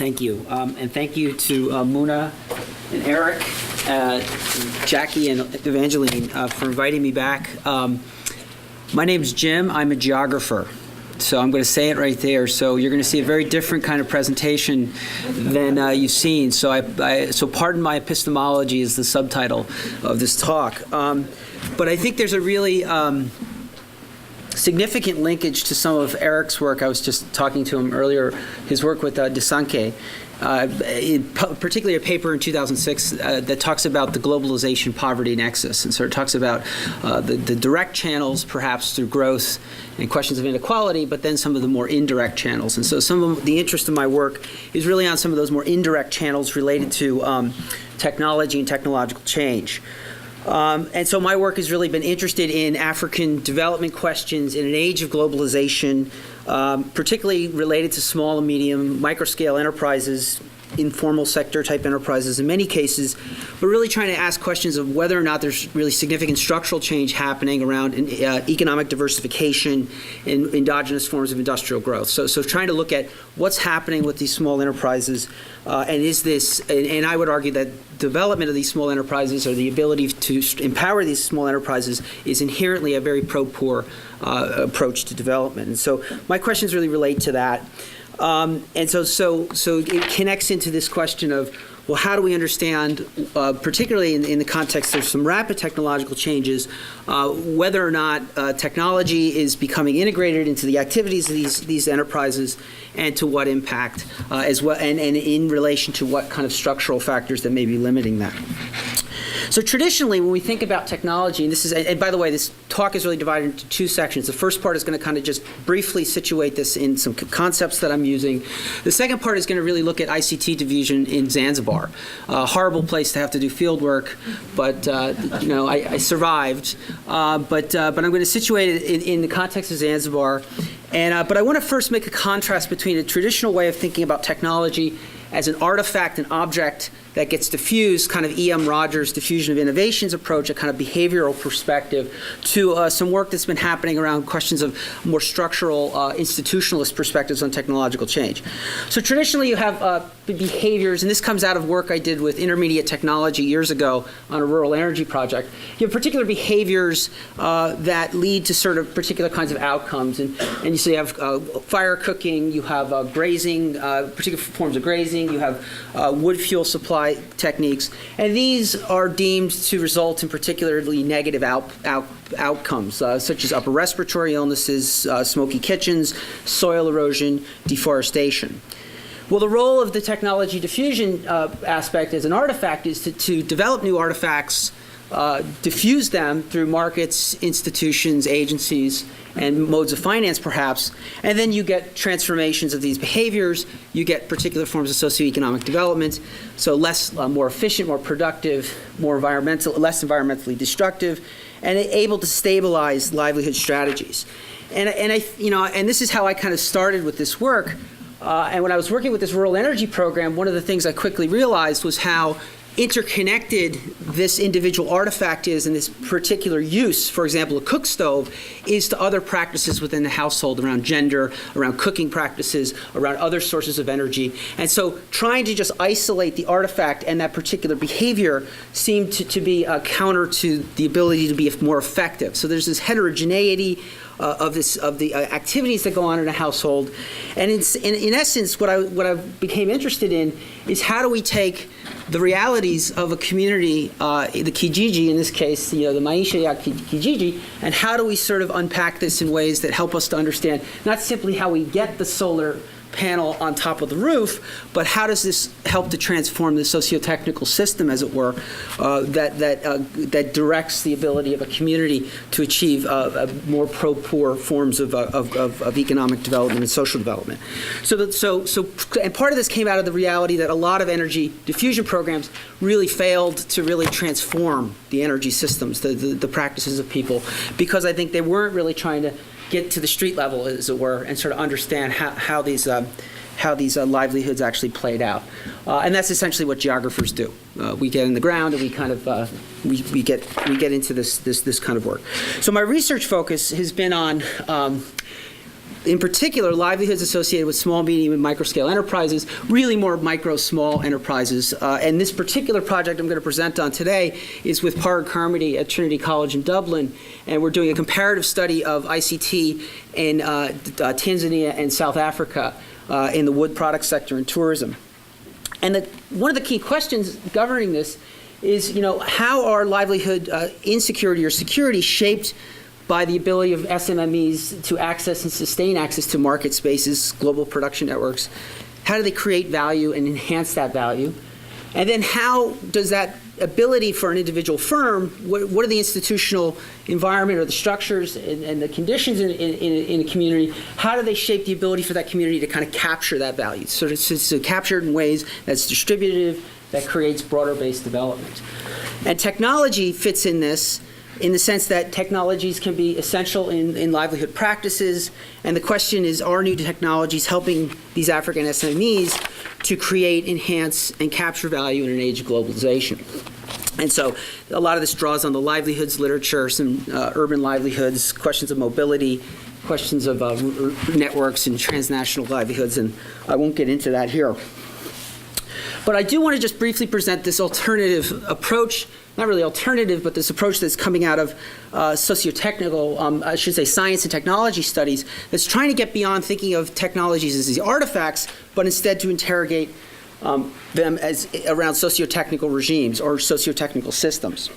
Thank you. And thank you to Muna and Eric, Jackie and Evangeline for inviting me back. My name's Jim. I'm a geographer. So I'm going to say it right there. So you're going to see a very different kind of presentation than you've seen. So so pardon my epistemology is the subtitle of this talk. But I think there's a really significant linkage to some of Eric's work. I was just talking to him earlier, his work with Desanke, particularly a paper in 2006 that talks about the globalization poverty nexus, and sort of talks about the direct channels perhaps through growth and questions of inequality, but then some of the more indirect channels. And so some of the interest of my work is really on some of those more indirect channels related to technology and technological change. And so my work has really been interested in African development questions in an age of globalization, particularly related to small and medium microscale enterprises, informal sector type enterprises in many cases, but really trying to ask questions of whether or not there's really significant structural change happening around economic diversification and endogenous forms of industrial growth. So trying to look at what's happening with these small enterprises, and is this, and I would argue that development of these small enterprises or the ability to empower these small enterprises is inherently a very pro-poor approach to development. And so my questions really relate to that. And so it connects into this question of, well, how do we understand, particularly in the context of some rapid technological changes, whether or not technology is becoming integrated into the activities of these enterprises, and to what impact, as well, and in relation to what kind of structural factors that may be limiting that. So traditionally, when we think about technology, and this is, and by the way, this talk is really divided into two sections. The first part is going to kind of just briefly situate this in some concepts that I'm using. The second part is going to really look at ICT diffusion in Zanzibar. A horrible place to have to do field work, but I survived. But I'm going to situate it in the context of Zanzibar. And but I want to first make a contrast between a traditional way of thinking about technology as an artifact, an object that gets diffused, kind of E.M. Rogers' diffusion of innovations approach, a kind of behavioral perspective, to some work that's been happening around questions of more structural institutionalist perspectives on technological change. So traditionally you have behaviors, and this comes out of work I did with Intermediate Technology years ago on a rural energy project. You have particular behaviors that lead to sort of particular kinds of outcomes. And so you have fire cooking, you have grazing, particular forms of grazing, you have wood fuel supply techniques, and these are deemed to result in particularly negative outcomes, such as upper respiratory illnesses, smoky kitchens, soil erosion, deforestation. Well, the role of the technology diffusion aspect as an artifact is to develop new artifacts, diffuse them through markets, institutions, agencies, and modes of finance, perhaps, and then you get transformations of these behaviors. You get particular forms of socioeconomic development, so more efficient, more productive, less environmentally destructive, and able to stabilize livelihood strategies. And this is how I kind of started with this work. And when I was working with this rural energy program, one of the things I quickly realized was how interconnected this individual artifact is in this particular use, for example, a cook stove, is to other practices within the household around gender, around cooking practices, around other sources of energy. And so trying to just isolate the artifact and that particular behavior seemed to be counter to the ability to be more effective. So there's this heterogeneity of the activities that go on in a household. And in essence, what I became interested in is how do we take the realities of a community, the Kijiji in this case, the Maisha ya Kijiji, and how do we sort of unpack this in ways that help us to understand not simply how we get the solar panel on top of the roof, but how does this help to transform the sociotechnical system, as it were, that directs the ability of a community to achieve more pro-poor forms of economic development and social development. And part of this came out of the reality that a lot of energy diffusion programs really failed to really transform the energy systems, the practices of people, because I think they weren't really trying to get to the street level, as it were, and sort of understand how these livelihoods actually played out. And that's essentially what geographers do. We get in the ground and we kind of we get into this kind of work. So my research focus has been on in particular, livelihoods associated with small, medium, and micro-scale enterprises, really more micro, small enterprises. And this particular project I'm going to present on today is with Parag Carmody at Trinity College in Dublin, and we're doing a comparative study of ICT in Tanzania and South Africa in the wood product sector and tourism. And one of the key questions governing this is, how are livelihood insecurity or security shaped by the ability of SMMEs to access and sustain access to market spaces, global production networks? How do they create value and enhance that value? And then how does that ability for an individual firm, what are the institutional environment or the structures and the conditions in a community, how do they shape the ability for that community to kind of capture that value? So it's captured in ways that's distributive, that creates broader-based development. And technology fits in this in the sense that technologies can be essential in livelihood practices, and the question is, are new technologies helping these African SMEs to create, enhance, and capture value in an age of globalization? And so a lot of this draws on the livelihoods literature, some urban livelihoods, questions of mobility, questions of networks and transnational livelihoods, and I won't get into that here. But I do want to just briefly present this alternative approach, not really alternative, but this approach that's coming out of sociotechnical, I should say science and technology studies, that's trying to get beyond thinking of technologies as these artifacts, but instead to interrogate them as around sociotechnical regimes or sociotechnical systems.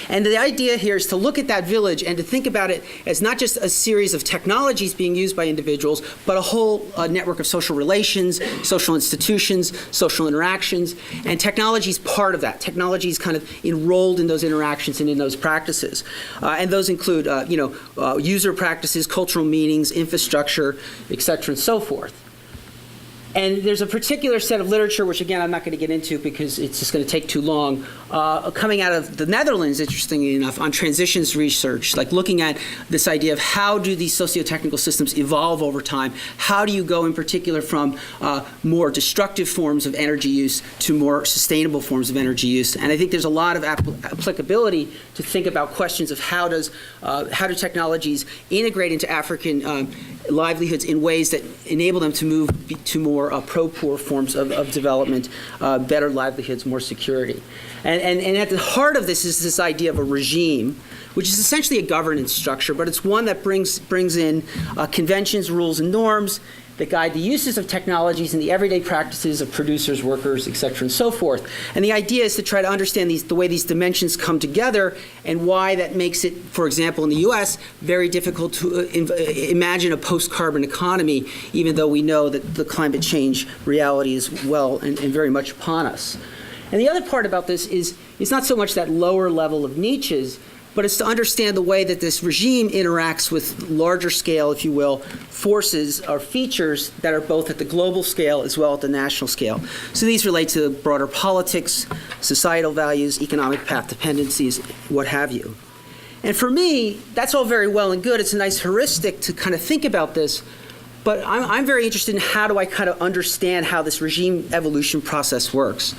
And the idea here is to look at that village and to think about it as not just a series of technologies being used by individuals, but a whole network of social relations, social institutions, social interactions, and technology is part of that. Technology is kind of enrolled in those interactions and in those practices. And those include, user practices, cultural meanings, infrastructure, et cetera, and so forth. And there's a particular set of literature, which again I'm not going to get into because it's just going to take too long, coming out of the Netherlands, interestingly enough, on transitions research, like looking at this idea of how do these socio-technical systems evolve over time? How do you go in particular from more destructive forms of energy use to more sustainable forms of energy use? And I think there's a lot of applicability to think about questions of how do technologies integrate into African livelihoods in ways that enable them to move to more pro-poor forms of development, better livelihoods, more security. And at the heart of this is this idea of a regime, which is essentially a governance structure, but it's one that brings in conventions, rules, and norms that guide the uses of technologies and the everyday practices of producers, workers, et cetera, and so forth. And the idea is to try to understand the way these dimensions come together and why that makes it, for example, in the US, very difficult to imagine a post-carbon economy, even though we know that the climate change reality is well and very much upon us. And the other part about this is it's not so much that lower level of niches, but it's to understand the way that this regime interacts with larger scale, if you will, forces or features that are both at the global scale as well as at the national scale. So these relate to broader politics, societal values, economic path dependencies, what have you. And for me, that's all very well and good. It's a nice heuristic to kind of think about this, but I'm very interested in how do I kind of understand how this regime evolution process works.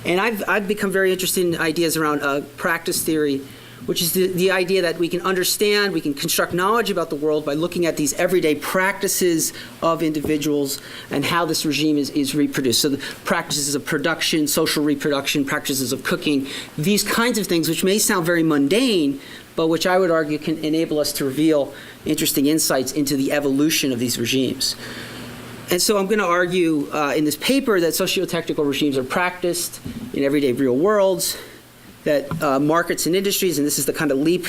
And I've become very interested in ideas around practice theory, which is the idea that we can understand, we can construct knowledge about the world by looking at these everyday practices of individuals and how this regime is reproduced. So the practices of production, social reproduction, practices of cooking, these kinds of things which may sound very mundane, but which I would argue can enable us to reveal interesting insights into the evolution of these regimes. And so I'm going to argue in this paper that socio-technical regimes are practiced in everyday real worlds, that markets and industries, and this is the kind of leap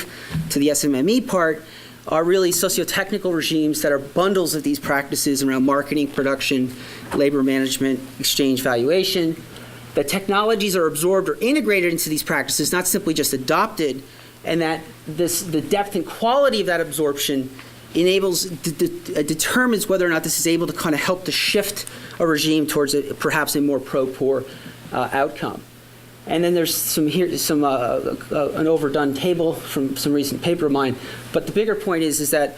to the SMME part, are really socio-technical regimes that are bundles of these practices around marketing, production, labor management, exchange, valuation. That technologies are absorbed or integrated into these practices, not simply just adopted, and that the depth and quality of that absorption determines whether or not this is able to kind of help to shift a regime towards perhaps a more pro-poor outcome. And then there's an overdone table from some recent paper of mine. But the bigger point is that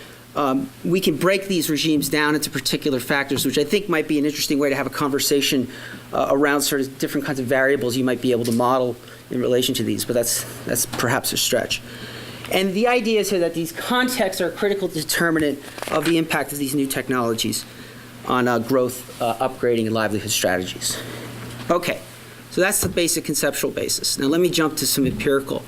we can break these regimes down into particular factors, which I think might be an interesting way to have a conversation around sort of different kinds of variables you might be able to model in relation to these. But that's perhaps a stretch. And the idea is here that these contexts are a critical determinant of the impact of these new technologies on growth, upgrading, and livelihood strategies. Okay, so that's the basic conceptual basis. Now let me jump to some empirical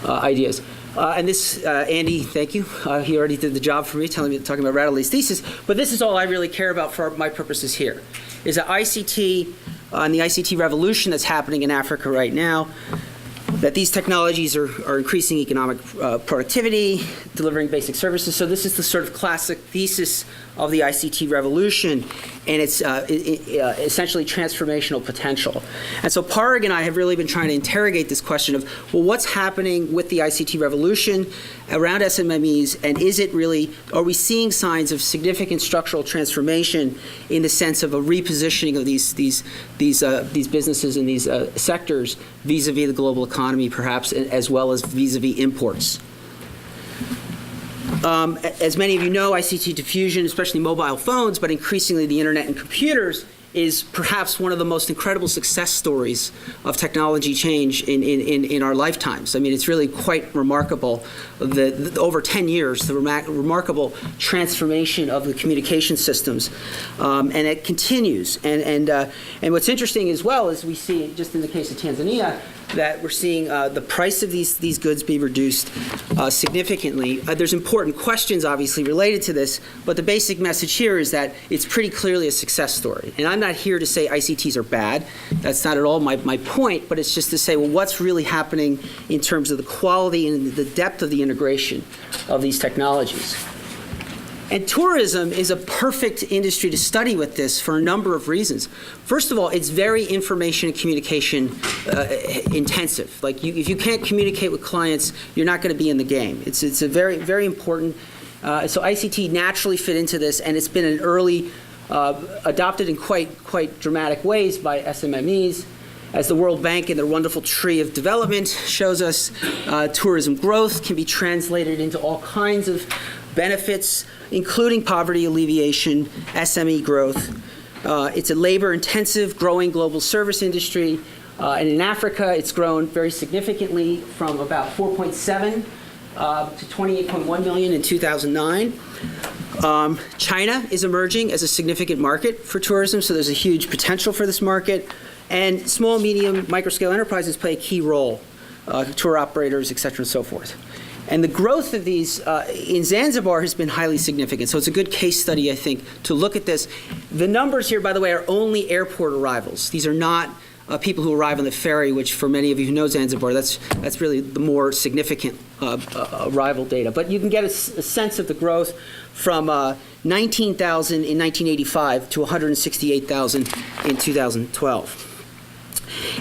ideas. And this, Andy, thank you. He already did the job for me, talking about Radley's thesis. But this is all I really care about for my purposes here, is that ICT and the ICT revolution that's happening in Africa right now, that these technologies are increasing economic productivity, delivering basic services. So this is the sort of classic thesis of the ICT revolution, and it's essentially transformational potential. And so Parag and I have really been trying to interrogate this question of, well, what's happening with the ICT revolution around SMMEs, and is it really, are we seeing signs of significant structural transformation in the sense of a repositioning of these businesses and these sectors vis-a-vis the global economy, perhaps, as well as vis-a-vis imports? As many of you know, ICT diffusion, especially mobile phones, but increasingly the internet and computers, is perhaps one of the most incredible success stories of technology change in our lifetimes. I mean, it's really quite remarkable. Over 10 years, the remarkable transformation of the communication systems, and it continues. And what's interesting as well is we see, just in the case of Tanzania, that we're seeing the price of these goods be reduced significantly. There's important questions, obviously, related to this, but the basic message here is that it's pretty clearly a success story. And I'm not here to say ICTs are bad. That's not at all my point, but it's just to say, well, what's really happening in terms of the quality and the depth of the integration of these technologies. And tourism is a perfect industry to study with this for a number of reasons. First of all, it's very information and communication intensive. Like, if you can't communicate with clients, you're not going to be in the game. It's a very, very important. So ICT naturally fit into this, and it's been an early adopted in quite dramatic ways by SMMEs. As the World Bank and their wonderful tree of development shows us, tourism growth can be translated into all kinds of benefits, including poverty alleviation, SME growth. It's a labor-intensive, growing global service industry. And in Africa, it's grown very significantly from about 4.7 to 28.1 million in 2009. China is emerging as a significant market for tourism, so there's a huge potential for this market. And small, medium, microscale enterprises play a key role, tour operators, et cetera, and so forth. And the growth of these in Zanzibar has been highly significant. So it's a good case study, I think, to look at this. The numbers here, by the way, are only airport arrivals. These are not people who arrive on the ferry, which for many of you who know Zanzibar, that's really the more significant arrival data. But you can get a sense of the growth from 19,000 in 1985 to 168,000 in 2012.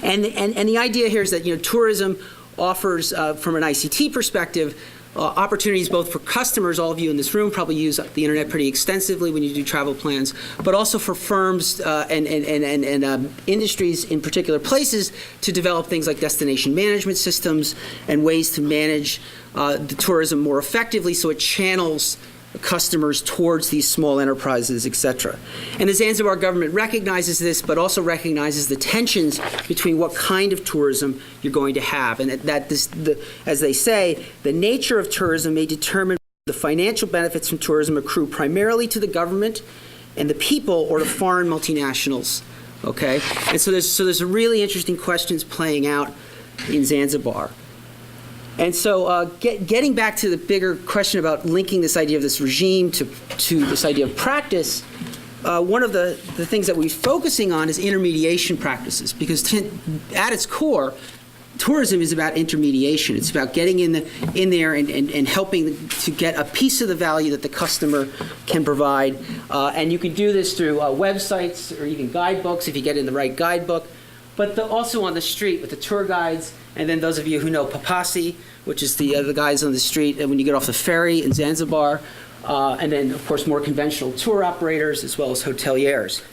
And the idea here is that, tourism offers, from an ICT perspective, opportunities both for customers. All of you in this room probably use the internet pretty extensively when you do travel plans, but also for firms and industries in particular places to develop things like destination management systems and ways to manage the tourism more effectively, so it channels customers towards these small enterprises, et cetera. And the Zanzibar government recognizes this, but also recognizes the tensions between what kind of tourism you're going to have. And as they say, the nature of tourism may determine the financial benefits from tourism accrue primarily to the government and the people or to foreign multinationals. Okay? And so there's really interesting questions playing out in Zanzibar. And so getting back to the bigger question about linking this idea of this regime to this idea of practice, one of the things that we're focusing on is intermediation practices, because at its core, tourism is about intermediation. It's about getting in there and helping to get a piece of the value that the customer can provide. And you can do this through websites or even guidebooks if you get in the right guidebook, but also on the street with the tour guides. And then those of you who know Papasi, which is the guys on the street when you get off the ferry in Zanzibar, and then, of course, more conventional tour operators as well as hoteliers.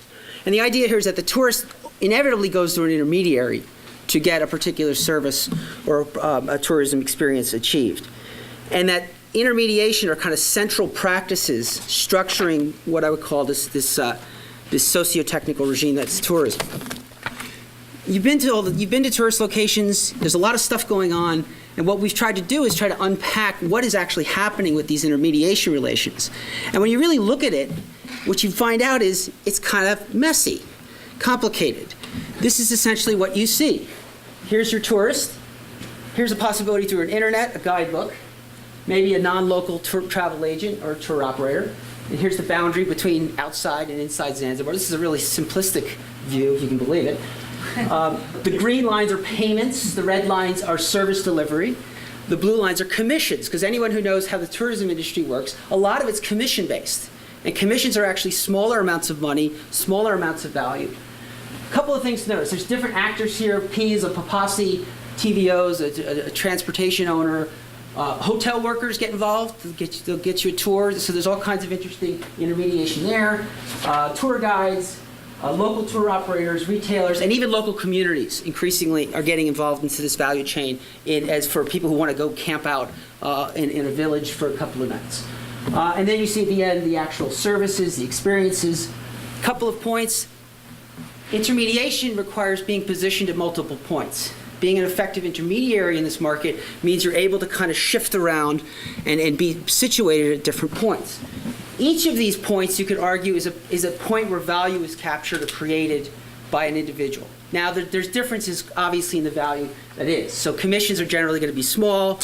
And the idea here is that the tourist inevitably goes through an intermediary to get a particular service or a tourism experience achieved. And that intermediation are kind of central practices structuring what I would call this socio-technical regime that's tourism. You've been to tourist locations. There's a lot of stuff going on. And what we've tried to do is try to unpack what is actually happening with these intermediation relations. And when you really look at it, what you find out is it's kind of messy, complicated. This is essentially what you see. Here's your tourist. Here's a possibility through an internet, a guidebook, maybe a non-local travel agent or tour operator. And here's the boundary between outside and inside Zanzibar. This is a really simplistic view, if you can believe it. The green lines are payments. The red lines are service delivery. The blue lines are commissions, because anyone who knows how the tourism industry works, a lot of it's commission-based. And commissions are actually smaller amounts of money, smaller amounts of value. A couple of things to notice. There's different actors here. P is a Papasi, TVOs, a transportation owner. Hotel workers get involved. They'll get you a tour. So there's all kinds of interesting intermediation there. Tour guides, local tour operators, retailers, and even local communities increasingly are getting involved into this value chain as for people who want to go camp out in a village for a couple of nights. And then you see at the end the actual services, the experiences. A couple of points. Intermediation requires being positioned at multiple points. Being an effective intermediary in this market means you're able to kind of shift around and be situated at different points. Each of these points, you could argue, is a point where value is captured or created by an individual. Now, there's differences, obviously, in the value that is. So commissions are generally going to be small.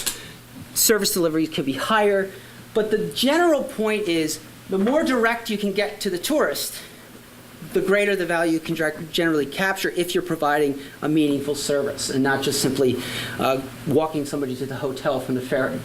Service delivery can be higher. But the general point is the more direct you can get to the tourist, the greater the value you can generally capture if you're providing a meaningful service and not just simply walking somebody to the hotel from the ferry.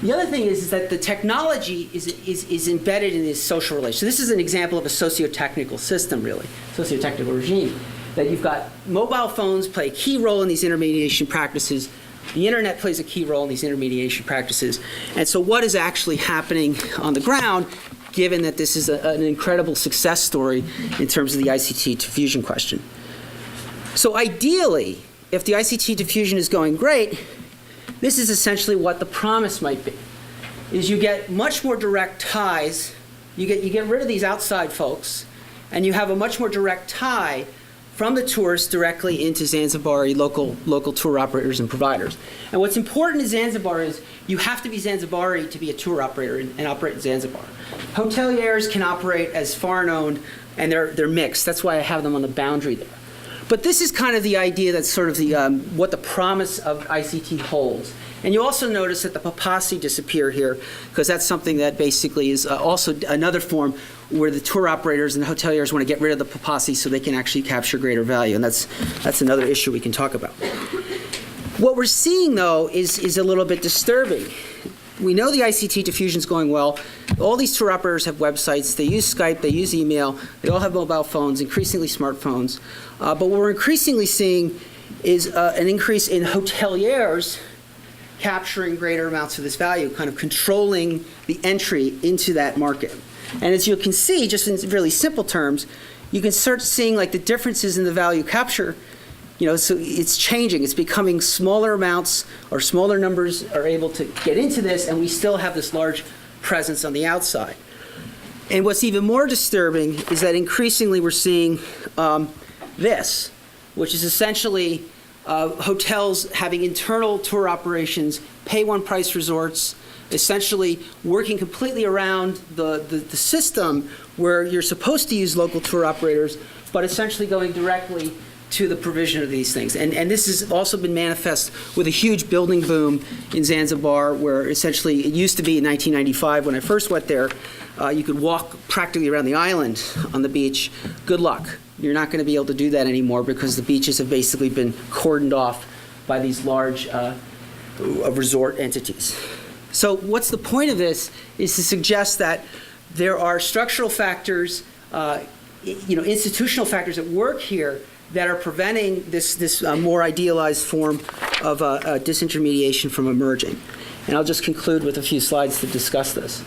The other thing is that the technology is embedded in this social relation. So this is an example of a sociotechnical system, really, sociotechnical regime, that you've got mobile phones play a key role in these intermediation practices. The internet plays a key role in these intermediation practices. And so what is actually happening on the ground, given that this is an incredible success story in terms of the ICT diffusion question? So ideally, if the ICT diffusion is going great, this is essentially what the promise might be, is you get much more direct ties. You get rid of these outside folks, and you have a much more direct tie from the tourists directly into Zanzibari local tour operators and providers. And what's important in Zanzibar is you have to be Zanzibari to be a tour operator and operate in Zanzibar. Hoteliers can operate as foreign-owned, and they're mixed. That's why I have them on the boundary there. But this is kind of the idea that's sort of what the promise of ICT holds. And you also notice that the Papasi disappear here, because that's something that basically is also another form where the tour operators and the hoteliers want to get rid of the Papasi so they can actually capture greater value. And that's another issue we can talk about. What we're seeing, though, is a little bit disturbing. We know the ICT diffusion is going well. All these tour operators have websites. They use Skype. They use email. They all have mobile phones, increasingly smartphones. But what we're increasingly seeing is an increase in hoteliers capturing greater amounts of this value, kind of controlling the entry into that market. And as you can see, just in really simple terms, you can start seeing like the differences in the value capture. So it's changing. It's becoming smaller amounts or smaller numbers are able to get into this, and we still have this large presence on the outside. And what's even more disturbing is that increasingly we're seeing this, which is essentially hotels having internal tour operations, pay-one-price resorts, essentially working completely around the system where you're supposed to use local tour operators, but essentially going directly to the provision of these things. And this has also been manifest with a huge building boom in Zanzibar, where essentially it used to be in 1995 when I first went there, you could walk practically around the island on the beach. Good luck. You're not going to be able to do that anymore because the beaches have basically been cordoned off by these large resort entities. So what's the point of this is to suggest that there are structural factors, institutional factors at work here that are preventing this more idealized form of disintermediation from emerging. And I'll just conclude with a few slides to discuss this.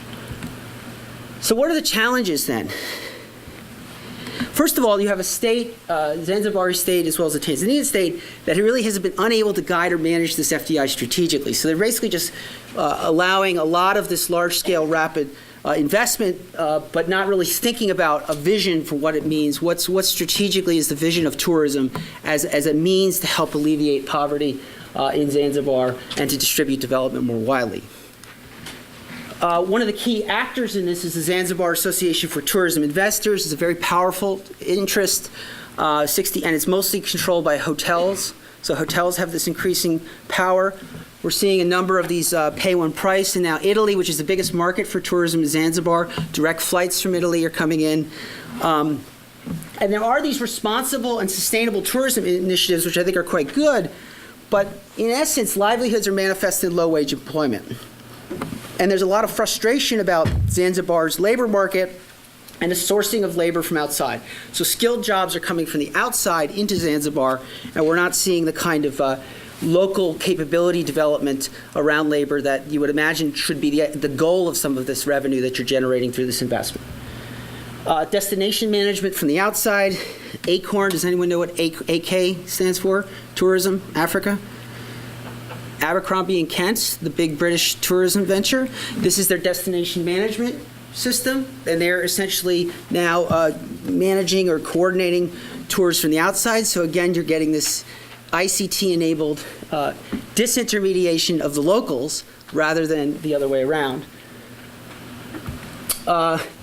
So what are the challenges then? First of all, you have a state, Zanzibari state as well as a Tanzanian state, that really has been unable to guide or manage this FDI strategically. So they're basically just allowing a lot of this large-scale rapid investment, but not really thinking about a vision for what it means. What strategically is the vision of tourism as a means to help alleviate poverty in Zanzibar and to distribute development more widely. One of the key actors in this is the Zanzibar Association for Tourism Investors. It's a very powerful interest, and it's mostly controlled by hotels. So hotels have this increasing power. We're seeing a number of these pay one price, and now Italy, which is the biggest market for tourism in Zanzibar, direct flights from Italy are coming in. And there are these responsible and sustainable tourism initiatives, which I think are quite good, but in essence, livelihoods are manifested in low-wage employment. And there's a lot of frustration about Zanzibar's labor market and the sourcing of labor from outside. So skilled jobs are coming from the outside into Zanzibar, and we're not seeing the kind of local capability development around labor that you would imagine should be the goal of some of this revenue that you're generating through this investment. Destination management from the outside. ACORN, does anyone know what AK stands for? Tourism, Africa. Abercrombie and Kent, the big British tourism venture. This is their destination management system, and they're essentially now managing or coordinating tours from the outside. So again, you're getting this ICT-enabled disintermediation of the locals rather than the other way around.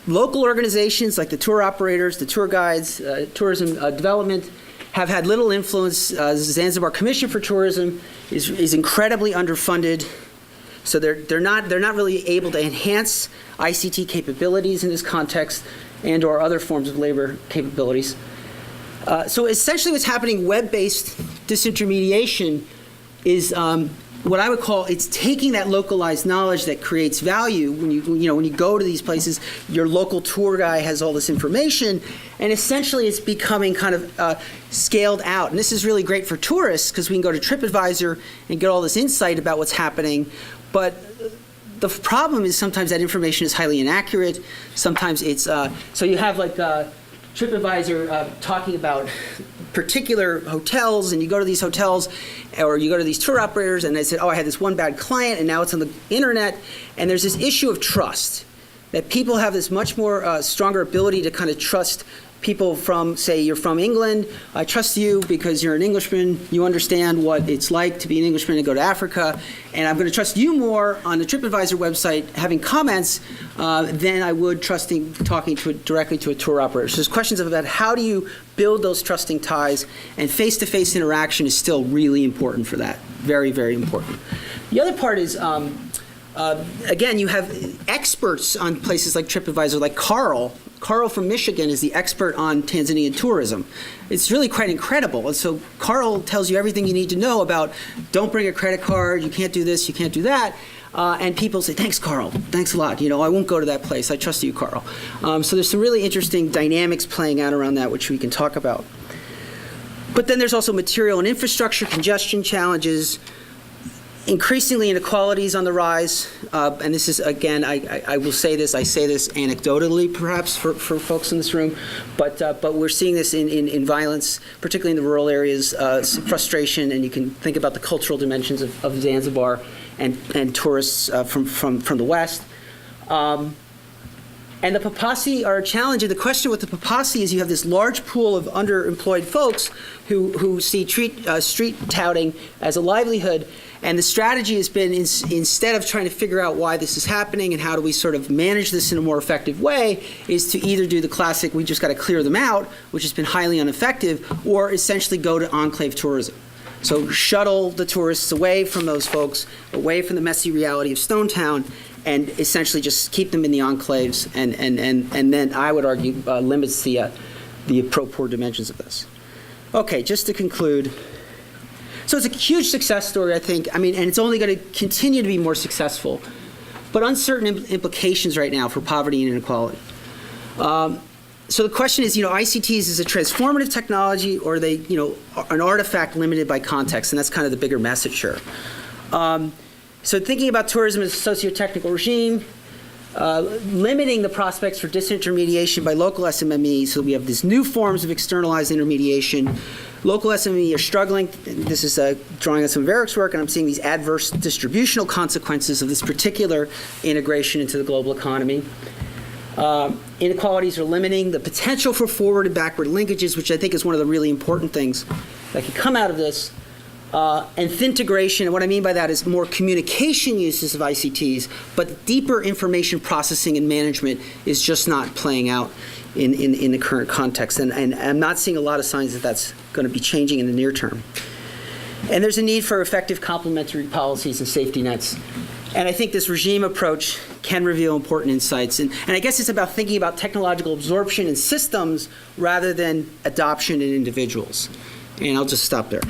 Local organizations like the tour operators, the tour guides, tourism development have had little influence. The Zanzibar Commission for Tourism is incredibly underfunded, so they're not really able to enhance ICT capabilities in this context and/or other forms of labor capabilities. So essentially, what's happening? Web-based disintermediation is what I would call, it's taking that localized knowledge that creates value. When you go to these places, your local tour guy has all this information, and essentially it's becoming kind of scaled out. And this is really great for tourists because we can go to TripAdvisor and get all this insight about what's happening. But the problem is sometimes that information is highly inaccurate. Sometimes it's, so you have like TripAdvisor talking about particular hotels, and you go to these hotels or you go to these tour operators and they say, oh, I had this one bad client and now it's on the internet. And there's this issue of trust, that people have this much more stronger ability to kind of trust people from, say, you're from England. I trust you because you're an Englishman. You understand what it's like to be an Englishman and go to Africa. And I'm going to trust you more on the TripAdvisor website having comments than I would talking directly to a tour operator. So there's questions about how do you build those trusting ties, and face-to-face interaction is still really important for that. Very, very important. The other part is, again, you have experts on places like TripAdvisor, like Carl. Carl from Michigan is the expert on Tanzanian tourism. It's really quite incredible. And so Carl tells you everything you need to know about don't bring a credit card, you can't do this, you can't do that. And people say, thanks, Carl. Thanks a lot. I won't go to that place. I trust you, Carl. So there's some really interesting dynamics playing out around that, which we can talk about. But then there's also material and infrastructure congestion challenges. Increasingly, inequalities on the rise, and this is, again, I will say this, I say this anecdotally perhaps for folks in this room, but we're seeing this in violence, particularly in the rural areas, frustration, and you can think about the cultural dimensions of Zanzibar and tourists from the West. And the Papasi are a challenge, and the question with the Papasi is you have this large pool of underemployed folks who see street touting as a livelihood. And the strategy has been, instead of trying to figure out why this is happening and how do we sort of manage this in a more effective way, is to either do the classic, we just got to clear them out, which has been highly ineffective, or essentially go to enclave tourism. So shuttle the tourists away from those folks, away from the messy reality of Stone Town, and essentially just keep them in the enclaves, and then I would argue limits the pro-poor dimensions of this. Okay, just to conclude. So it's a huge success story, I think. I mean, and it's only going to continue to be more successful, but uncertain implications right now for poverty and inequality. So the question is, ICTs is a transformative technology, or are they, an artifact limited by context? And that's kind of the bigger message here. So thinking about tourism as a socio-technical regime, limiting the prospects for disintermediation by local SMMEs, so we have these new forms of externalized intermediation. Local SME are struggling. This is drawing on some of Eric's work, and I'm seeing these adverse distributional consequences of this particular integration into the global economy. Inequalities are limiting the potential for forward and backward linkages, which I think is one of the really important things that can come out of this. And integration, and what I mean by that is more communication uses of ICTs, but deeper information processing and management is just not playing out in the current context. And I'm not seeing a lot of signs that that's going to be changing in the near term. And there's a need for effective complementary policies and safety nets. And I think this regime approach can reveal important insights. And I guess it's about thinking about technological absorption in systems rather than adoption in individuals. And I'll just stop there.